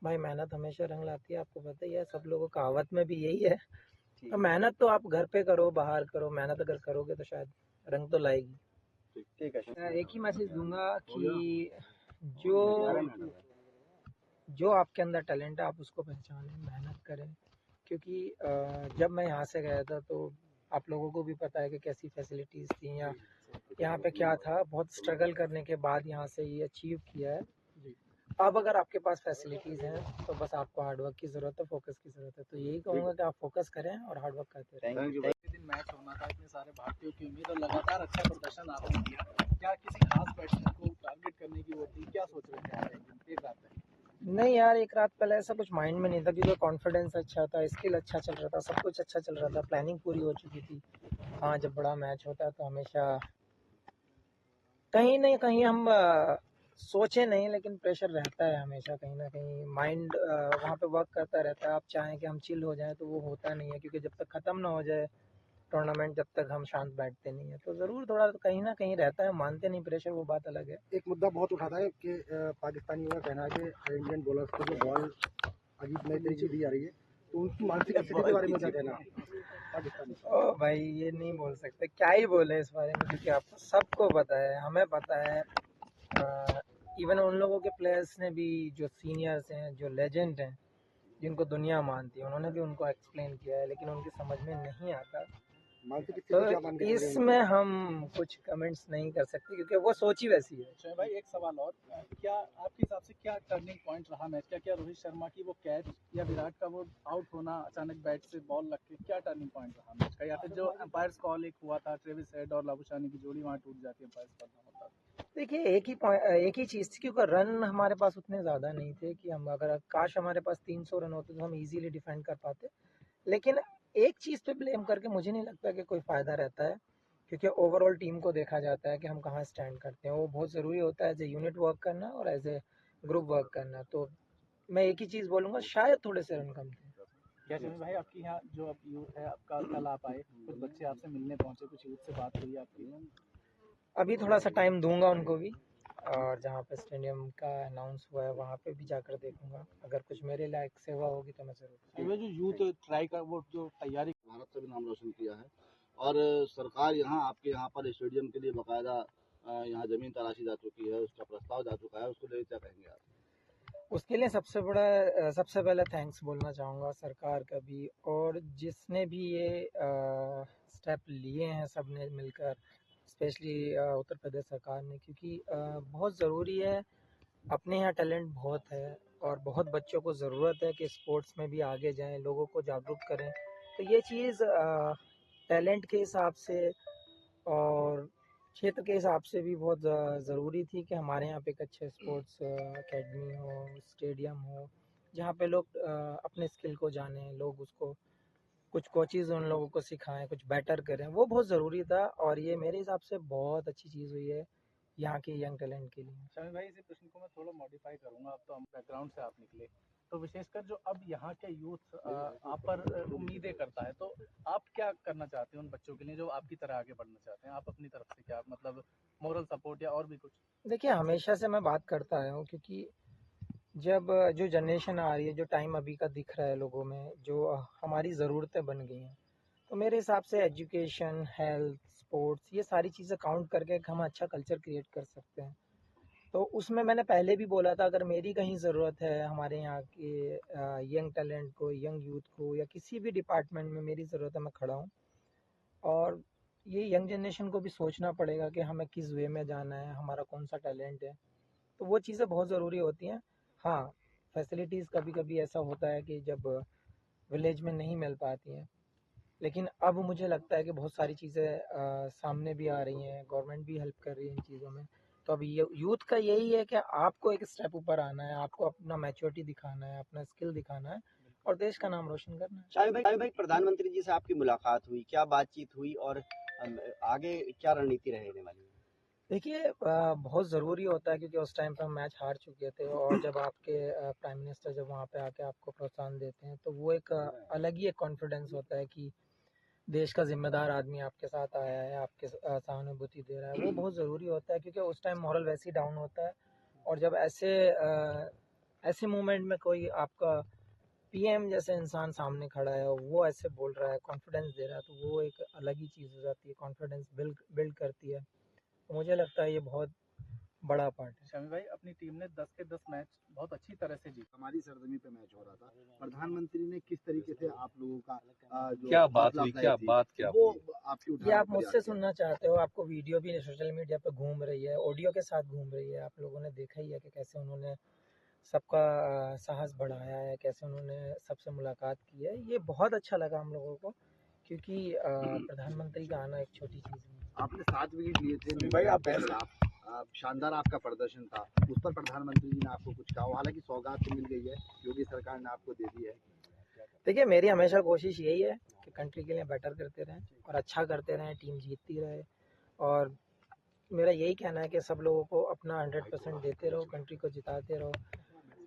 भाई मेहनत हमेशा रंग लाती है, आपको पता ही है, सब लोगों कहावत में भी यही है। तो मेहनत तो आप घर पे करो, बाहर करो, मेहनत अगर करोगे तो शायद रंग तो लाएगी। ठीक है। एक ही मैसेज दूंगा कि जो जो आपके अंदर टैलेंट है आप उसको पहचानें, मेहनत करें। क्योंकि जब मैं यहाँ से गया था तो आप लोगों को भी पता है कि कैसी फैसिलिटीज़ थी या यहाँ पे क्या था। बहुत स्ट्रगल करने के बाद यहाँ से ये अचीव किया है। अब अगर आपके पास फैसिलिटीज़ हैं तो बस आपको हार्डवर्क की ज़रूरत है, फोकस की ज़रूरत है। तो यही कहूँगा कि आप फोकस करें और हार्डवर्क करते रहें। Thank you. दिन मैच होना था, इतने सारे भारतीयों की उम्मीद और लगातार अच्छा प्रदर्शन आपने किया। क्या किसी खास बैट्समैन को टारगेट करने की वो थी, क्या सोच रहे थे आप एक रात में? नहीं यार, एक रात पहले ऐसा कुछ माइंड में नहीं था क्योंकि कॉन्फिडेंस अच्छा था, स्किल अच्छा चल रहा था, सब कुछ अच्छा चल रहा था, प्लानिंग पूरी हो चुकी थी। हाँ, जब बड़ा मैच होता है तो हमेशा कहीं न कहीं हम सोचे नहीं, लेकिन प्रेशर रहता है हमेशा, कहीं न कहीं माइंड वहाँ पे वर्क करता रहता है। आप चाहें कि हम चिल हो जाएँ तो वो होता नहीं है, क्योंकि जब तक ख़त्म ना हो जाए टूर्नामेंट, जब तक हम शांत बैठते नहीं हैं। तो ज़रूर थोड़ा तो कहीं न कहीं रहता है, मानते नहीं प्रेशर, वो बात अलग है। एक मुद्दा बहुत उठाता है कि पाकिस्तानियों का कहना है कि इंडियन बॉलर्स को जो बॉल अजीब नई तरीके दी जा रही है, तो उनकी मानसिक स्थिति के बारे में क्या कहना है पाकिस्तानी? ओ भाई, ये नहीं बोल सकते, क्या ही बोले इस बारे में, क्योंकि आपको सबको पता है, हमें पता है। इवन उन लोगों के प्लेयर्स ने भी, जो सीनियर्स हैं, जो लेजेंड हैं, जिनको दुनिया मानती है, उन्होंने भी उनको एक्सप्लेन किया है, लेकिन उनकी समझ में नहीं आता। मानसिक स्थिति क्या मान तो के चल रही है इसमें हम कुछ कमेंट्स नहीं कर सकते क्योंकि वो सोच ही वैसी है। अच्छा भाई, एक सवाल और, क्या आपके हिसाब से क्या टर्निंग पॉइंट रहा मैच का? क्या रोहित शर्मा की वो कैच या विराट का वो आउट होना अचानक बैट से बॉल लग के, क्या टर्निंग पॉइंट रहा मैच का? या फिर जो एम्पायर्स कॉल एक हुआ था, ट्रेविस हेड और लाबुशानी की जोड़ी वहां टूट जाती है, एम्पायर्स कॉल ना होता? देखिए, एक ही चीज़ थी, क्योंकि रन हमारे पास उतने ज़्यादा नहीं थे कि हम, अगर काश हमारे पास 300 रन होते तो हम इजीली डिफेंड कर पाते। लेकिन एक चीज़ पे ब्लेम करके मुझे नहीं लगता कि कोई फ़ायदा रहता है, क्योंकि ओवरऑल टीम को देखा जाता है कि हम कहाँ स्टैंड करते हैं। वो बहुत ज़रूरी होता है एज ए यूनिट वर्क करना और एज ए ग्रुप वर्क करना। तो मैं एक ही चीज़ बोलूँगा, शायद थोड़े से रन कम थे। क्या शमी भाई, आपकी यहाँ जो अब यूथ है आपका, कल आप आए, कुछ बच्चे आपसे मिलने पहुंचे, कुछ यूथ से बात हुई आपकी? अभी थोड़ा सा टाइम दूंगा उनको भी, और जहाँ पे स्टेडियम का अनाउंस हुआ है वहाँ पे भी जाकर देखूंगा। अगर कुछ मेरे लायक सेवा होगी तो मैं ज़रूर। जो यूथ ट्राई कर, वो जो तैयारी भारत से भी नाम रोशन किया है, और सरकार यहाँ आपके यहाँ पर स्टेडियम के लिए बाकायदा यहाँ जमीन तराशी जा चुकी है, उसका प्रस्ताव जा चुका है, उसको लेकर क्या कहेंगे आप? उसके लिए सबसे पहले थैंक्स बोलना चाहूँगा सरकार का भी, और जिसने भी ये स्टेप लिए हैं, सब ने मिलकर, स्पेशली उत्तर प्रदेश सरकार ने, क्योंकि बहुत ज़रूरी है। अपने यहाँ टैलेंट बहुत है और बहुत बच्चों को ज़रूरत है कि स्पोर्ट्स में भी आगे जाएं, लोगों को जागरूक करें। तो ये चीज़ टैलेंट के हिसाब से और क्षेत्र के हिसाब से भी बहुत ज़रूरी थी कि हमारे यहाँ पे एक अच्छे स्पोर्ट्स एकेडमी हो, स्टेडियम हो, जहाँ पे लोग अपने स्किल को जानें, लोग उसको, कुछ कोचेज़ उन लोगों को सिखाएं, कुछ बेटर करें। वो बहुत ज़रूरी था और ये मेरे हिसाब से बहुत अच्छी चीज़ हुई है यहाँ के यंग टैलेंट के लिए। शमी भाई, इसी प्रश्न को मैं थोड़ा मॉडिफाई करूंगा। अब तो हम बैकग्राउंड से आप निकले, तो विशेषकर जो अब यहाँ के यूथ आप पर उम्मीदें करता है, तो आप क्या करना चाहते हैं उन बच्चों के लिए जो आपकी तरह आगे बढ़ना चाहते हैं? आप अपनी तरफ से क्या, मतलब मोरल सपोर्ट या और भी कुछ? देखिए, हमेशा से मैं बात करता आया हूँ, क्योंकि जब जो जनरेशन आ रही है, जो टाइम अभी का दिख रहा है लोगों में, जो हमारी ज़रूरतें बन गई हैं, तो मेरे हिसाब से एजुकेशन, हेल्थ, स्पोर्ट्स, ये सारी चीज़ें काउंट करके एक हम अच्छा कल्चर क्रिएट कर सकते हैं। तो उसमें मैंने पहले भी बोला था, अगर मेरी कहीं ज़रूरत है हमारे यहाँ के यंग टैलेंट को, यंग यूथ को, या किसी भी डिपार्टमेंट में मेरी ज़रूरत है, मैं खड़ा हूँ। और ये यंग जनरेशन को भी सोचना पड़ेगा कि हमें किस वे में जाना है, हमारा कौन सा टैलेंट है। तो वो चीज़ें बहुत ज़रूरी होती हैं। हाँ, फैसिलिटीज़ कभी कभी ऐसा होता है कि जब विलेज में नहीं मिल पाती हैं, लेकिन अब मुझे लगता है कि बहुत सारी चीज़ें सामने भी आ रही हैं, गवर्नमेंट भी हेल्प कर रही है इन चीज़ों में। तो अब ये यूथ का यही है कि आपको एक स्टेप ऊपर आना है, आपको अपना मैच्योरिटी दिखाना है, अपना स्किल दिखाना है और देश का नाम रोशन करना है। शाहिद भाई, प्रधानमंत्री जी से आपकी मुलाकात हुई, क्या बातचीत हुई और आगे क्या रणनीति रहने वाली है? देखिए, बहुत ज़रूरी होता है, क्योंकि उस टाइम पे हम मैच हार चुके थे, और जब आपके प्राइम मिनिस्टर जब वहाँ पे आके आपको प्रोत्साहन देते हैं तो वो एक अलग ही एक कॉन्फिडेंस होता है कि देश का जिम्मेदार आदमी आपके साथ आया है, आपके सहानुभूति दे रहा है। वो बहुत ज़रूरी होता है, क्योंकि उस टाइम मॉरल वैसे ही डाउन होता है। और जब ऐसे मोमेंट में कोई आपका पीएम जैसे इंसान सामने खड़ा है, वो ऐसे बोल रहा है, कॉन्फिडेंस दे रहा है, तो वो एक अलग ही चीज़ हो जाती है, कॉन्फिडेंस बिल्ड करती है। तो मुझे लगता है ये बहुत बड़ा पार्ट है। शमी भाई, अपनी टीम ने 10 के 10 मैच बहुत अच्छी तरह से जीते। हमारी सरजमी पे मैच हो रहा था, प्रधानमंत्री ने किस तरीके से आप लोगों का जो क्या बात हौसला हुई, अफजाई क्या थी, बात क्या वो हुई? आपकी ये उठाने आप का मुझसे प्रयास किया। सुनना चाहते हो, आपको वीडियो भी सोशल मीडिया पे घूम रही है, ऑडियो के साथ घूम रही है, आप लोगों ने देखा ही है कि कैसे उन्होंने सबका साहस बढ़ाया है, कैसे उन्होंने सबसे मुलाकात की है। ये बहुत अच्छा लगा हम लोगों को, क्योंकि प्रधानमंत्री का आना एक छोटी चीज़ नहीं है। आपने 7 विकेट लिए थे भाई, आप शानदार आपका प्रदर्शन था, उस पर प्रधानमंत्री जी ने आपको कुछ कहा? हालांकि सौगात तो मिल गई है, योगी सरकार ने आपको दे दी है। देखिए, मेरी हमेशा कोशिश यही है कि कंट्री के लिए बेटर करते रहें और अच्छा करते रहें, टीम जीतती रहे। और मेरा यही कहना है कि सब लोगों को अपना 100% देते रहो, कंट्री को जिताते रहो।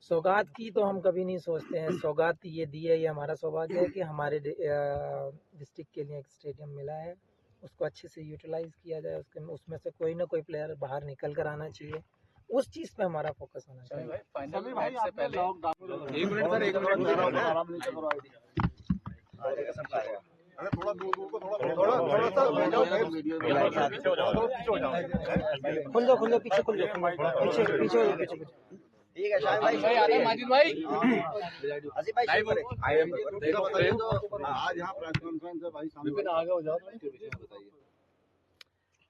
सौगात की तो हम कभी नहीं सोचते हैं, सौगात ये दी है, ये हमारा सौभाग्य है कि हमारे डिस्ट्रिक्ट के लिए एक स्टेडियम मिला है, उसको अच्छे से यूटिलाइज़ किया जाए, उसमें से कोई ना कोई प्लेयर बाहर निकल कर आना चाहिए, उस चीज़ पे हमारा फोकस होना शमी चाहिए। भाई, फाइनल मैच से पहले एक मिनट सर, एक मिनट। खुल जाओ, पीछे खुल जाओ, पीछे पीछे हो जाओ, पीछे पीछे। ठीक है शाहिद भाई, आ गए माजिद भाई। आसिफ भाई शुरू करें। आज यहाँ प्रेस कॉन्फ्रेंस है भाई, विपिन आगे हो जाओ, बताइए।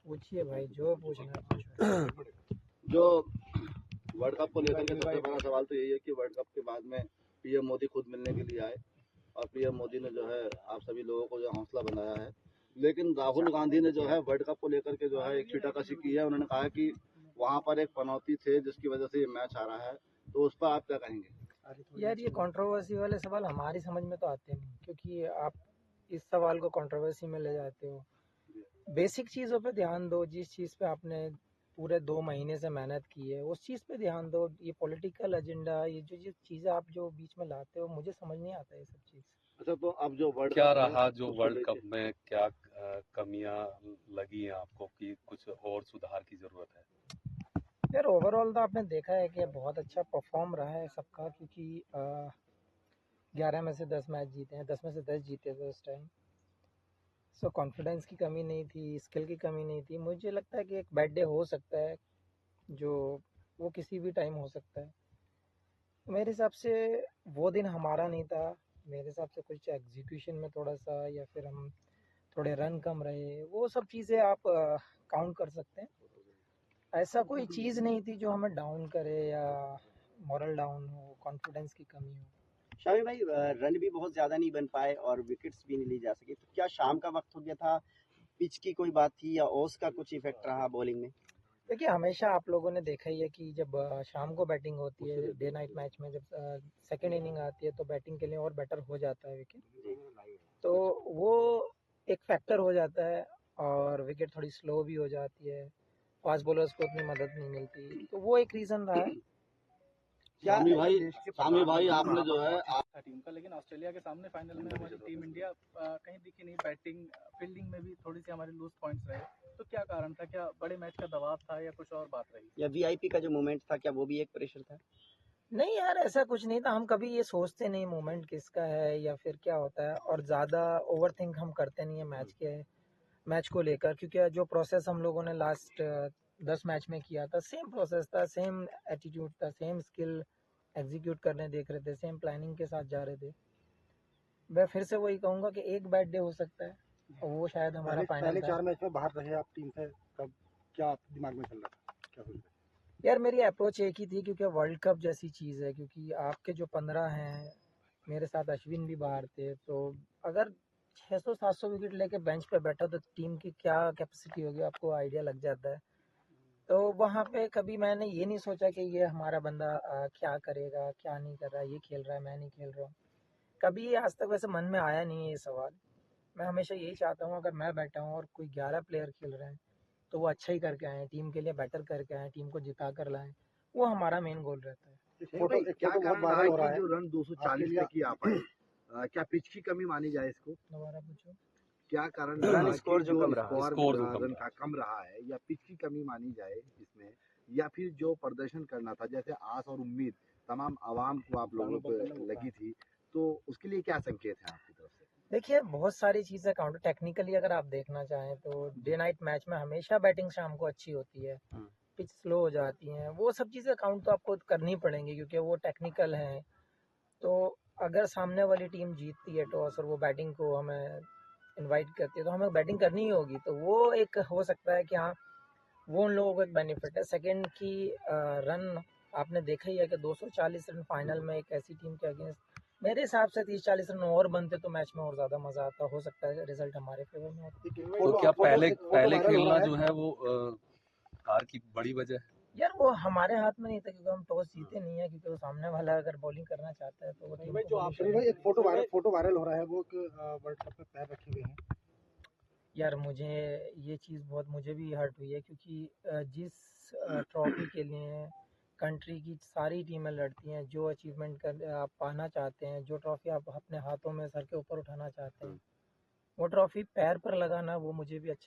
पूछिए भाई, जो पूछना है पूछो। जो वर्ल्ड कप को लेकर के सबसे बड़ा सवाल तो यही है कि वर्ल्ड कप के बाद में पीएम मोदी खुद मिलने के लिए आए और पीएम मोदी ने जो है आप सभी लोगों को जो हौसला बनाया है, लेकिन राहुल गांधी ने जो है वर्ल्ड कप को लेकर के जो है एक छीटाकशी की है। उन्होंने कहा कि वहां पर एक पनौती थे जिसकी वजह से ये मैच आ रहा है, तो उस पर आप क्या कहेंगे? यार, ये कंट्रोवर्सी वाले सवाल हमारी समझ में तो आते नहीं, क्योंकि आप इस सवाल को कंट्रोवर्सी में ले जाते हो। बेसिक चीज़ों पे ध्यान दो, जिस चीज़ पे आपने पूरे 2 महीने से मेहनत की है उस चीज़ पे ध्यान दो। ये पॉलिटिकल एजेंडा, ये जो चीज़ें आप जो बीच में लाते हो, मुझे समझ नहीं आता ये सब चीज़। अच्छा, तो अब जो वर्ल्ड क्या कप है, रहा जो उसको वर्ल्ड लेके- कप में, क्या कमियां लगी हैं आपको कि कुछ और सुधार की जरूरत है? यार, ओवरऑल तो आपने देखा है कि बहुत अच्छा परफॉर्म रहा है सबका, क्योंकि 11 में से 10 मैच जीते हैं, 10 में से 10 जीते थे उस टाइम। सो कॉन्फिडेंस की कमी नहीं थी, स्किल की कमी नहीं थी। मुझे लगता है कि एक बैड डे हो सकता है, जो वो किसी भी टाइम हो सकता है। मेरे हिसाब से वो दिन हमारा नहीं था। मेरे हिसाब से कुछ एग्जीक्यूशन में थोड़ा सा, या फिर हम थोड़े रन कम रहे, वो सब चीज़ें आप काउंट कर सकते हैं। ऐसा कोई चीज़ नहीं थी जो हमें डाउन करे या मॉरल डाउन हो, कॉन्फिडेंस की कमी हो। शामी भाई, रन भी बहुत ज्यादा नहीं बन पाए और विकेट्स भी नहीं ली जा सकी, तो क्या शाम का वक्त हो गया था, पिच की कोई बात थी या ओस का कुछ इफेक्ट रहा बॉलिंग में? देखिए, हमेशा आप लोगों ने देखा ही है कि जब शाम को बैटिंग होती है, डे नाइट मैच में जब सेकेंड इनिंग आती है, तो बैटिंग के लिए और बेटर हो जाता है विकेट, तो वो एक फैक्टर हो जाता है और विकेट थोड़ी स्लो भी हो जाती है, फास्ट बॉलर्स को उतनी मदद नहीं मिलती, तो वो एक रीज़न रहा है। शामी भाई आपने जो है था टीम का, लेकिन ऑस्ट्रेलिया के सामने फाइनल में हमारी टीम इंडिया कहीं दिखी नहीं। बैटिंग फील्डिंग में भी थोड़ी सी हमारे लूज पॉइंट्स रहे, तो क्या कारण था? क्या बड़े मैच का दबाव था या कुछ और बात रही? या वीआईपी का जो मोमेंट था, क्या वो भी एक प्रेशर था? नहीं यार, ऐसा कुछ नहीं था। हम कभी ये सोचते नहीं मोमेंट किसका है या फिर क्या होता है, और ज़्यादा ओवर थिंक हम करते नहीं है मैच को लेकर, क्योंकि जो प्रोसेस हम लोगों ने लास्ट 10 मैच में किया था, सेम प्रोसेस था, सेम एटीट्यूड था, सेम स्किल एग्जीक्यूट करने देख रहे थे, सेम प्लानिंग के साथ जा रहे थे। मैं फिर से वही कहूँगा कि एक बैड डे हो सकता है, और वो शायद हमारा फाइनल पहले था। 4 मैच में बाहर रहे आप टीम से, कब क्या दिमाग में चल रहा था, क्या सोच रहे थे? यार, मेरी अप्रोच एक ही थी, क्योंकि वर्ल्ड कप जैसी चीज़ है, क्योंकि आपके जो 15 हैं, मेरे साथ अश्विन भी बाहर थे, तो अगर 600-700 विकेट लेके बेंच पे बैठा तो टीम की क्या कैपेसिटी होगी, आपको आइडिया लग जाता है। तो वहाँ पे कभी मैंने ये नहीं सोचा कि ये हमारा बंदा क्या करेगा, क्या नहीं कर रहा, ये खेल रहा है, मैं नहीं खेल रहा हूँ। कभी ये आज तक वैसे मन में आया नहीं है ये सवाल। मैं हमेशा यही चाहता हूँ, अगर मैं बैठा हूँ और कोई 11 प्लेयर खेल रहे हैं, तो वो अच्छा ही करके आए, टीम के लिए बेटर करके आए, टीम को जिता कर लाएं। वो हमारा मेन गोल रहता है। क्या कारण रहा है कि जो रन आपके 240 लिए- तक ही आ पाए? क्या पिच की कमी मानी जाए इसको? दोबारा पूछो। क्या कारण रन रहा स्कोर कि जो कम रहा, स्कोर जो कम रन का कम रहा है, या पिच की कमी मानी जाए इसमें, या फिर जो प्रदर्शन करना था, जैसे आस और उम्मीद तमाम आवाम को आप लोगों को लगी थी, तो उसके लिए क्या संकेत है आपकी तरफ से? देखिए बहुत सारी चीज़ें काउंटर टेक्निकली अगर आप देखना चाहें तो डे नाइट मैच में हमेशा बैटिंग शाम को अच्छी होती है, पिच स्लो हो जाती हैं, वो सब चीज़ें काउंट तो आपको करनी पड़ेंगी क्योंकि वो टेक्निकल हैं। तो अगर सामने वाली टीम जीतती है टॉस और वो बैटिंग को हमें इनवाइट करती है तो हमें बैटिंग करनी ही होगी, तो वो एक हो सकता है कि हाँ वो उन लोगों को एक बेनिफिट है। सेकंड की रन आपने देखा ही है कि 240 रन फाइनल में एक ऐसी टीम के अगेंस्ट, मेरे हिसाब से 30-40 रन और बनते तो मैच में और ज़्यादा मज़ा आता, हो सकता है रिजल्ट हमारे फेवर में होता। तो क्या पहले खेलना जो है वो हार की बड़ी वजह है? यार वो हमारे हाथ में नहीं था क्योंकि हम टॉस जीते नहीं है, क्योंकि वो सामने वाला अगर बॉलिंग करना चाहता है तो वो टीम को bowling भाई करनी एक फोटो वायरल हो रहा है, वो वर्ल्ड कप में पैर रखे हुए हैं। यार मुझे ये चीज़ बहुत मुझे भी हर्ट हुई है क्योंकि जिस ट्रॉफी के लिए कंट्री की सारी टीमें लड़ती हैं, जो अचीवमेंट कर आप पाना चाहते हैं, जो ट्रॉफी आप अपने हाथों में सर के ऊपर उठाना चाहते हैं, वो ट्रॉफी पैर पर लगाना वो मुझे भी अच्छा